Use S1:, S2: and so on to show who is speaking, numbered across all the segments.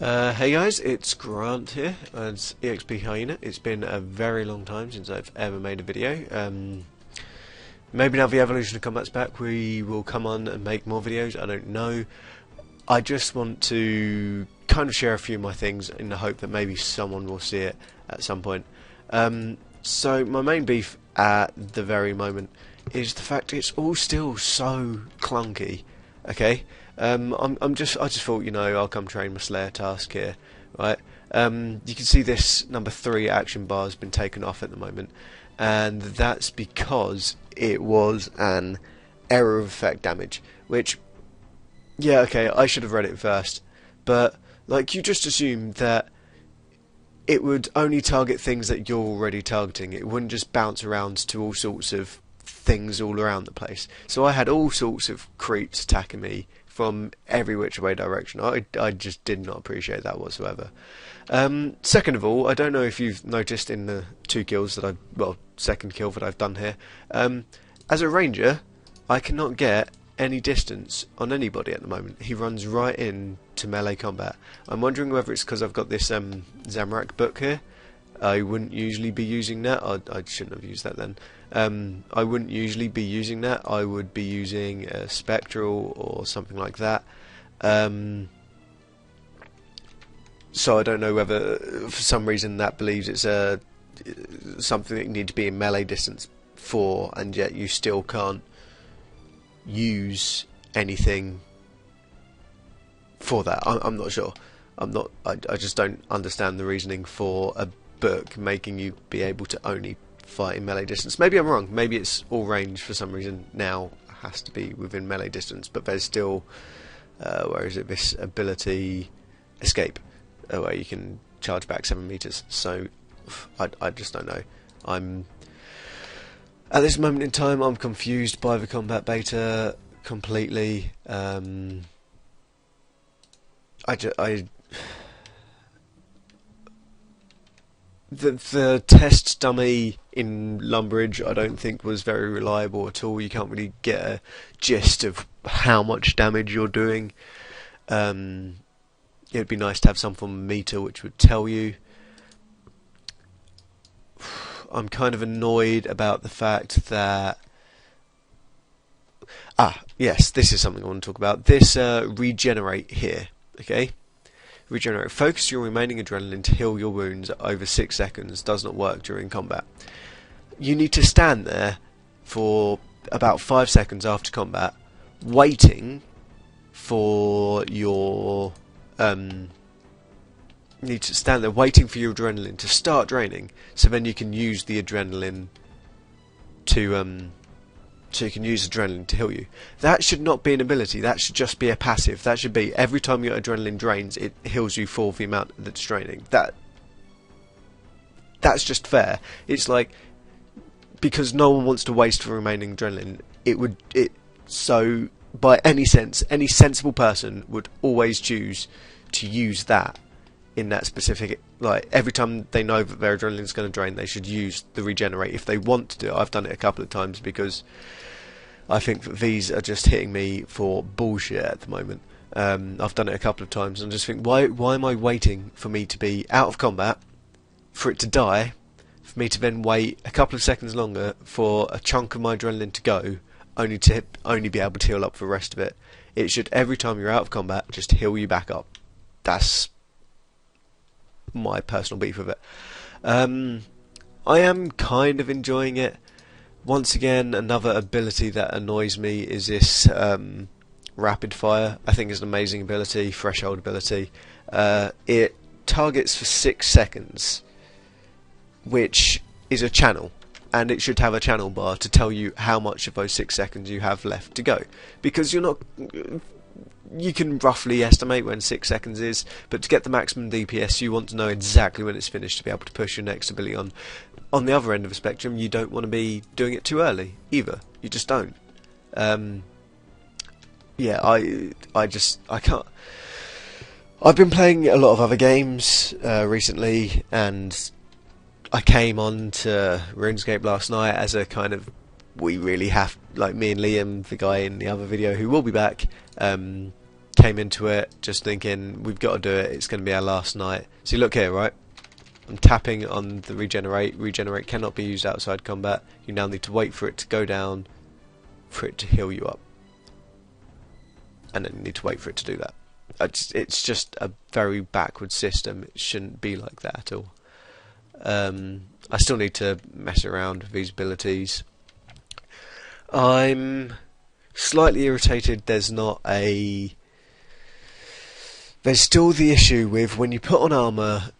S1: Hey guys, it's Grant here, and it's Exp Hyena. It's been a very long time since I've ever made a video. Maybe now the Evolution of Combat's back, we will come on and make more videos, I don't know. I just want to kind of share a few of my things in the hope that maybe someone will see it at some point. So my main beef at the very moment is the fact it's all still so clunky, okay? I just thought, I'll come train my Slayer task here, right? You can see this number 3 action bar has been taken off at the moment, and that's because it was an error of effect damage, which, yeah, okay, I should have read it first, but, like, you just assume that it would only target things that you're already targeting. It wouldn't just bounce around to all sorts of things all around the place. So I had all sorts of creeps attacking me from every which way direction. I just did not appreciate that whatsoever. Second of all, I don't know if you've noticed in the 2 kills that second kill that I've done here, as a ranger I cannot get any distance on anybody at the moment. He runs right in to melee combat. I'm wondering whether it's because I've got this Zamorak book here. I wouldn't usually be using that. I shouldn't have used that then. I wouldn't usually be using that. I would be using a Spectral or something like that. So I don't know whether for some reason that believes it's something that you need to be in melee distance for, and yet you still can't use anything for that. I'm not sure. I just don't understand the reasoning for a book making you be able to only fight in melee distance. Maybe I'm wrong. Maybe it's all range for some reason now has to be within melee distance, but there's still where is it, this ability escape where you can charge back 7 meters. So I just don't know. At this moment in time, I'm confused by the combat beta completely. The test dummy in Lumbridge I don't think was very reliable at all. You can't really get a gist of how much damage you're doing. It'd be nice to have some form of meter which would tell you. I'm kind of annoyed about the fact that... yes, this is something I want to talk about. This regenerate here, okay? Regenerate. Focus your remaining adrenaline to heal your wounds over 6 seconds. Does not work during combat. You need to stand there for about 5 seconds after combat, waiting for your... You need to stand there waiting for your adrenaline to start draining, so then you can use the adrenaline to to heal you. That should not be an ability. That should just be a passive. That should be every time your adrenaline drains, it heals you for the amount that's draining. That's just fair. It's like, because no one wants to waste the remaining adrenaline. So by any sensible person would always choose to use that. In that specific, like, every time they know that their adrenaline is going to drain, they should use the regenerate if they want to do it. I've done it a couple of times because I think that these are just hitting me for bullshit at the moment. I've done it a couple of times and just think, why am I waiting for me to be out of combat, for it to die, for me to then wait a couple of seconds longer for a chunk of my adrenaline to go, only be able to heal up for the rest of it. It should, every time you're out of combat, just heal you back up. That's my personal beef with it. I am kind of enjoying it. Once again, another ability that annoys me is this rapid fire. I think it's an amazing ability, threshold ability. It targets for 6 seconds, which is a channel, and it should have a channel bar to tell you how much of those 6 seconds you have left to go, because you can roughly estimate when 6 seconds is, but to get the maximum DPS you want to know exactly when it's finished to be able to push your next ability on. On the other end of the spectrum, you don't want to be doing it too early either. You just don't. Yeah, I can't. I've been playing a lot of other games recently, and I came on to RuneScape last night as a kind of, we really have, like me and Liam, the guy in the other video who will be back, came into it just thinking we've got to do it, it's going to be our last night. See, look here, right? I'm tapping on the regenerate. Regenerate cannot be used outside combat. You now need to wait for it to go down, for it to heal you up, and then you need to wait for it to do that. It's just a very backward system. It shouldn't be like that at all. I still need to mess around with these abilities. I'm slightly irritated there's still the issue with when you put on armour,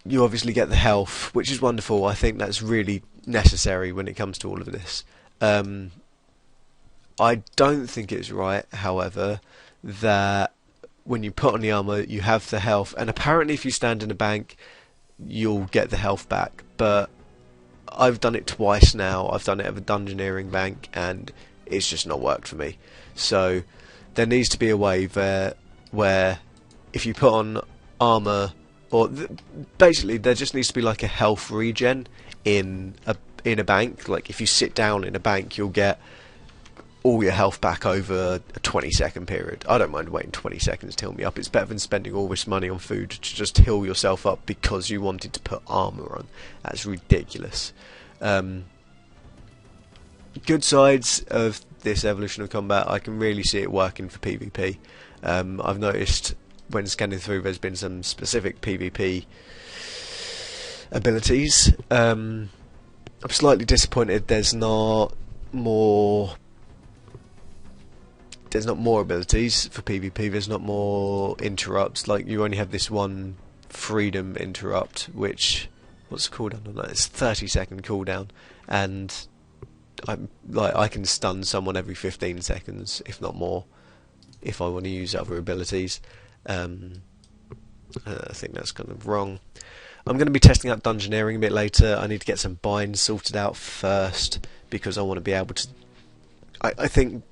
S1: you obviously get the health, which is wonderful. I think that's really necessary when it comes to all of this. I don't think it's right, however, that when you put on the armour you have the health, and apparently if you stand in a bank you'll get the health back, but I've done it twice now. I've done it at a dungeoneering bank and it's just not worked for me. So there needs to be a way where if you put on armour, or basically there just needs to be like a health regen in a bank. Like if you sit down in a bank you'll get all your health back over a 20-second period. I don't mind waiting 20 seconds to heal me up. It's better than spending all this money on food to just heal yourself up because you wanted to put armour on. That's ridiculous. Good sides of this evolution of combat, I can really see it working for PvP. I've noticed when scanning through there's been some specific PvP abilities. I'm slightly disappointed there's not more abilities for PvP. There's not more interrupts. Like you only have this one freedom interrupt, which, what's the cooldown on that? It's 30-second cooldown, and I can stun someone every 15 seconds, if not more, if I want to use other abilities. I think that's kind of wrong. I'm going to be testing out dungeoneering a bit later. I need to get some binds sorted out first because I want to be able to. I think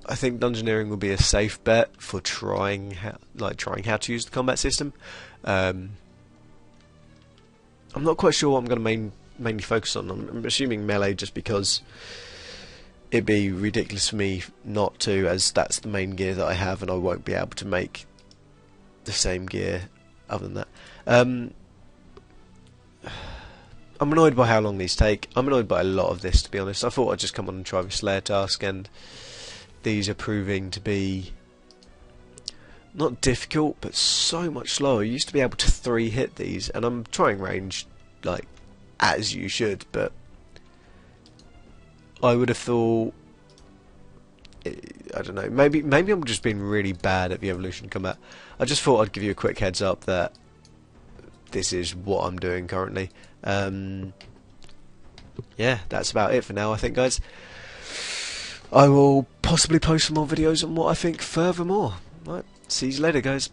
S1: dungeoneering will be a safe bet for trying how to use the combat system. I'm not quite sure what I'm going to mainly focus on. I'm assuming melee just because it'd be ridiculous for me not to, as that's the main gear that I have and I won't be able to make the same gear other than that. I'm annoyed by how long these take. I'm annoyed by a lot of this, to be honest. I thought I'd just come on and try the Slayer task, and these are proving to be not difficult, but so much slower. You used to be able to 3-hit these, and I'm trying range, like, as you should, but I would have thought, I don't know, maybe I'm just being really bad at the evolution combat. I just thought I'd give you a quick heads up that this is what I'm doing currently. Yeah, that's about it for now, I think, guys. I will possibly post some more videos on what I think furthermore. Right, see you later, guys.